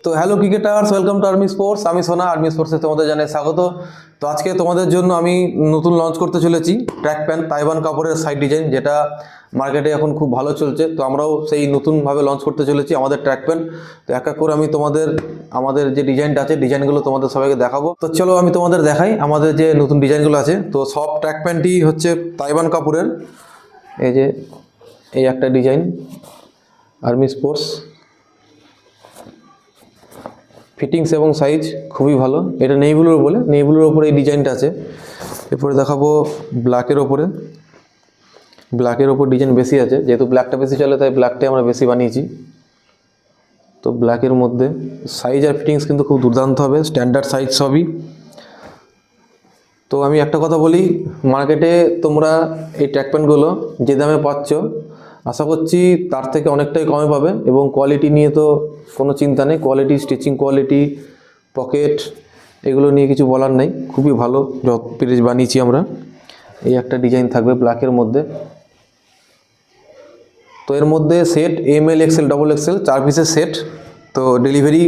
তো hello cricketers, welcome to army sports. আমি সোনা, আর্মি স্পোর্টসে তোমাদের জানাই স্বাগত। তো আজকে তোমাদের জন্য আমি নতুন লঞ্চ করতে চলেছি ট্র্যাক প্যান্ট তাইওয়ান কাপড়ের সাইড ডিজাইন, যেটা মার্কেটে এখন খুব ভালো চলছে। তো আমরাও সেই নতুনভাবে লঞ্চ করতে চলেছি আমাদের ট্র্যাক প্যান্ট। তো এক এক করে আমি আমাদের যে ডিজাইনটা আছে, ডিজাইনগুলো তোমাদের সবাইকে দেখাবো। তো চলো আমি তোমাদের দেখাই আমাদের যে নতুন ডিজাইনগুলো আছে। তো সব ট্র্যাক প্যান্টই হচ্ছে তাইওয়ান কাপড়ের। এই একটা ডিজাইন আর্মি স্পোর্টস, ফিটিংস এবং সাইজ খুবই ভালো। এটা নেই ব্লুর ওপরে এই ডিজাইনটা আছে। এরপরে দেখাবো ব্ল্যাকের ওপর ডিজাইন বেশি আছে, যেহেতু ব্ল্যাকটা বেশি চলে তাই ব্ল্যাকটাই আমরা বেশি বানিয়েছি। তো ব্ল্যাকের মধ্যে সাইজ আর ফিটিংস কিন্তু খুব দুর্দান্ত হবে, স্ট্যান্ডার্ড সাইজ সবই। তো আমি একটা কথা বলি, মার্কেটে তোমরা এই ট্র্যাক প্যান্টগুলো যে দামে পাচ্ছ আশা করছি তার থেকে অনেকটাই কমে পাবে, এবং কোয়ালিটি নিয়ে তো কোনো চিন্তা নেই। কোয়ালিটি, স্টিচিং কোয়ালিটি, পকেট, এগুলো নিয়ে কিছু বলার নেই, খুবই ভালো যত পেরেজ বানিয়েছি আমরা। এই একটা ডিজাইন থাকবে ব্ল্যাকের মধ্যে। তো এর মধ্যে সেট ML XL XXL 4 পিসের সেট। তো ডেলিভারি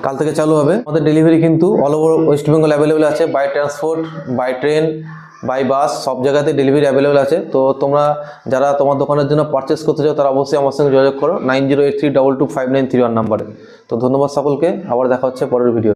কাল থেকে চালু হবে। আমাদের ডেলিভারি কিন্তু all over West Bengal available আছে, by transport, by train, by bus, সব জায়গাতে ডেলিভারি অ্যাভেলেবেল আছে। তো তোমরা যারা তোমার দোকানের জন্য পারচেস করতে চাও তারা অবশ্যই আমার সঙ্গে যোগাযোগ করো 9083225931 নাম্বারে। তো ধন্যবাদ সকলকে, আবার দেখা হচ্ছে পরের ভিডিও।